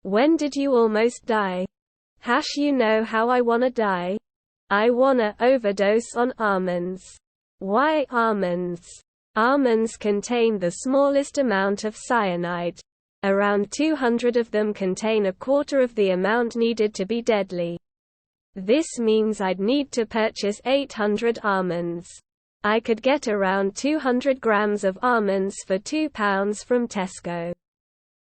When did you almost die? You know how I wanna die? I wanna overdose on almonds. Why almonds? Almonds contain the smallest amount of cyanide. Around 200 of them contain a quarter of the amount needed to be deadly. This means I'd need to purchase 800 almonds. I could get around 200 grams of almonds for £2 from Tesco.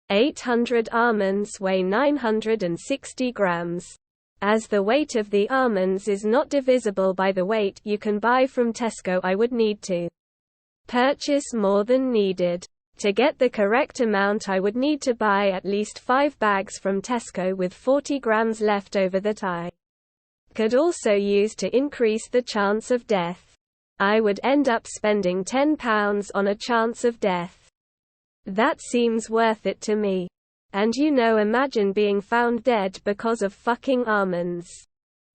800 almonds weigh 960 grams. As the weight of the almonds is not divisible by the weight you can buy from Tesco, I would need to purchase more than needed. To get the correct amount, I would need to buy at least 5 bags from Tesco with 40 grams left over that I could also use to increase the chance of death. I would end up spending £10 on a chance of death. That seems worth it to me. And imagine being found dead because of fucking almonds.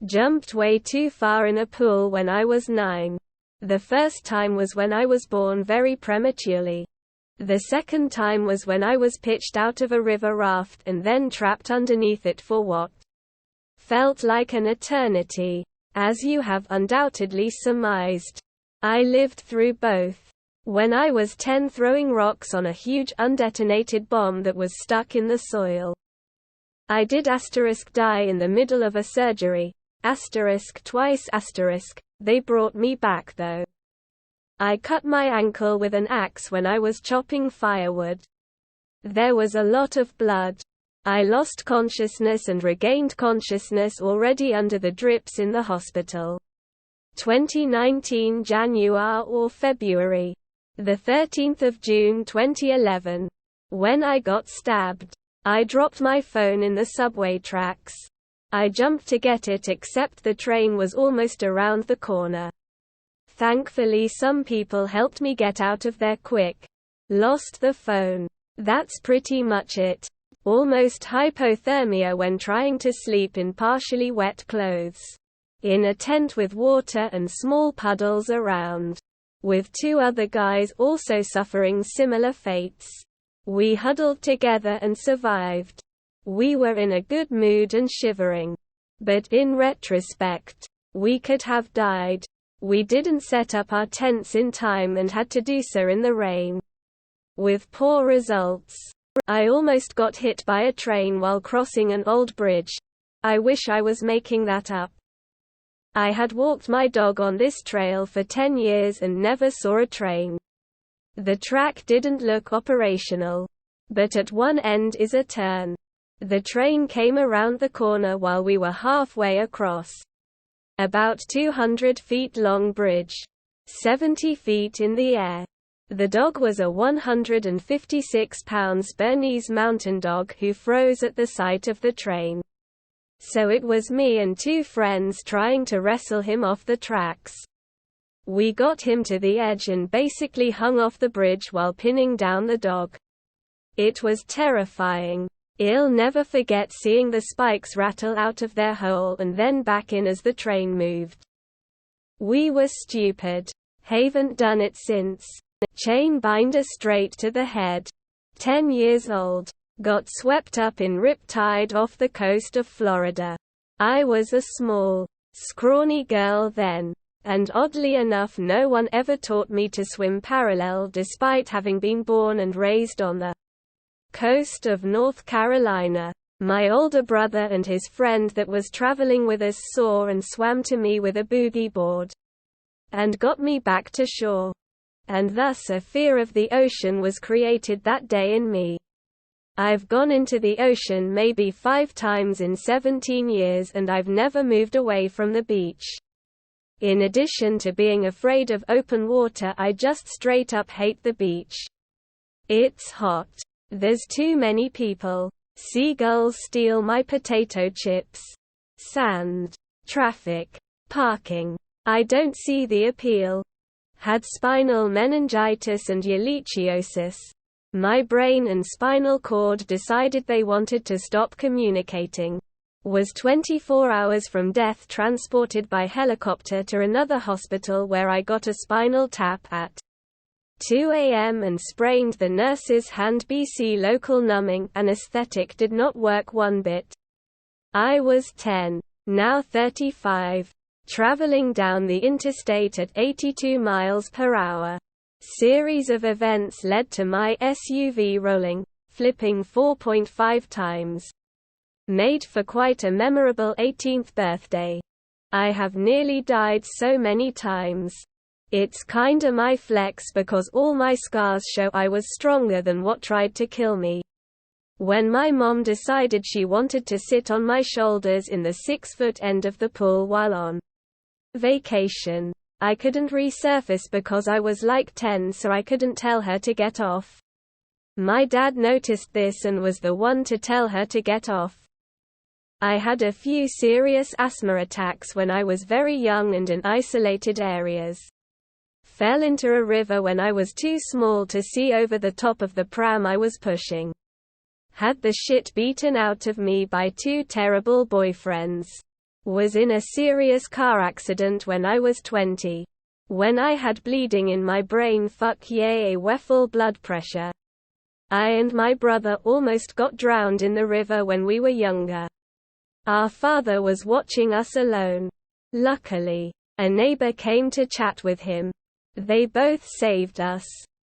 Jumped way too far in a pool when I was 9. The first time was when I was born very prematurely. The second time was when I was pitched out of a river raft and then trapped underneath it for what felt like an eternity. As you have undoubtedly surmised, I lived through both. When I was 10, throwing rocks on a huge undetonated bomb that was stuck in the soil. I did die in the middle of a surgery. Twice. They brought me back though. I cut my ankle with an axe when I was chopping firewood. There was a lot of blood. I lost consciousness and regained consciousness already under the drips in the hospital. 2019 January or February. The 13th of June 2011. When I got stabbed. I dropped my phone in the subway tracks. I jumped to get it, except the train was almost around the corner. Thankfully some people helped me get out of there quick. Lost the phone. That's pretty much it. Almost hypothermia when trying to sleep in partially wet clothes. In a tent with water and small puddles around. With 2 other guys also suffering similar fates. We huddled together and survived. We were in a good mood and shivering. But in retrospect, we could have died. We didn't set up our tents in time and had to do so in the rain. With poor results. I almost got hit by a train while crossing an old bridge. I wish I was making that up. I had walked my dog on this trail for 10 years and never saw a train. The track didn't look operational. But at one end is a turn. The train came around the corner while we were halfway across. About 200 feet long bridge. 70 feet in the air. The dog was a 156-pound Bernese mountain dog who froze at the sight of the train. So it was me and 2 friends trying to wrestle him off the tracks. We got him to the edge and basically hung off the bridge while pinning down the dog. It was terrifying. I'll never forget seeing the spikes rattle out of their hole and then back in as the train moved. We were stupid. Haven't done it since. Chain binder straight to the head. 10 years old. Got swept up in riptide off the coast of Florida. I was a small, scrawny girl then. And oddly enough, no one ever taught me to swim parallel despite having been born and raised on the coast of North Carolina. My older brother and his friend that was traveling with us saw and swam to me with a boogie board. And got me back to shore. And thus a fear of the ocean was created that day in me. I've gone into the ocean maybe 5 times in 17 years and I've never moved away from the beach. In addition to being afraid of open water, I just straight up hate the beach. It's hot. There's too many people. Seagulls steal my potato chips. Sand. Traffic. Parking. I don't see the appeal. Had spinal meningitis and ehrlichiosis. My brain and spinal cord decided they wanted to stop communicating. Was 24 hours from death, transported by helicopter to another hospital where I got a spinal tap at 2 a.m. and sprained the nurse's hand. BC local numbing anesthetic did not work one bit. I was 10, now 35. Traveling down the interstate at 82 miles per hour. Series of events led to my SUV rolling, flipping 4.5 times. Made for quite a memorable 18th birthday. I have nearly died so many times. It's kinda my flex because all my scars show I was stronger than what tried to kill me. When my mom decided she wanted to sit on my shoulders in the 6-foot end of the pool while on vacation, I couldn't resurface because I was like 10, so I couldn't tell her to get off. My dad noticed this and was the one to tell her to get off. I had a few serious asthma attacks when I was very young and in isolated areas. Fell into a river when I was too small to see over the top of the pram I was pushing. Had the shit beaten out of me by 2 terrible boyfriends. Was in a serious car accident when I was 20. When I had bleeding in my brain, fuck yeah, full blood pressure. I and my brother almost got drowned in the river when we were younger. Our father was watching us alone. Luckily, a neighbor came to chat with him. They both saved us.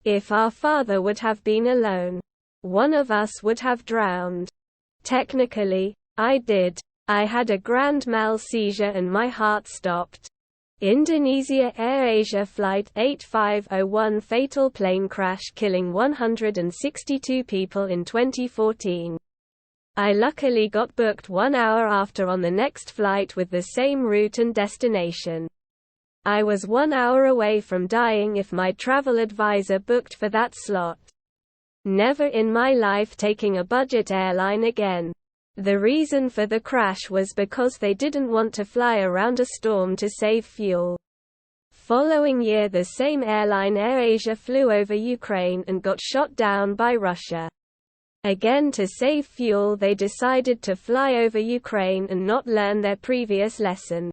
If our father would have been alone, one of us would have drowned. Technically, I did. I had a grand mal seizure and my heart stopped. Indonesia AirAsia Flight 8501 fatal plane crash killing 162 people in 2014. I luckily got booked 1 hour after on the next flight with the same route and destination. I was 1 hour away from dying if my travel advisor booked for that slot. Never in my life taking a budget airline again. The reason for the crash was because they didn't want to fly around a storm to save fuel. Following year, the same airline AirAsia flew over Ukraine and got shot down by Russia. Again, to save fuel, they decided to fly over Ukraine and not learn their previous lesson.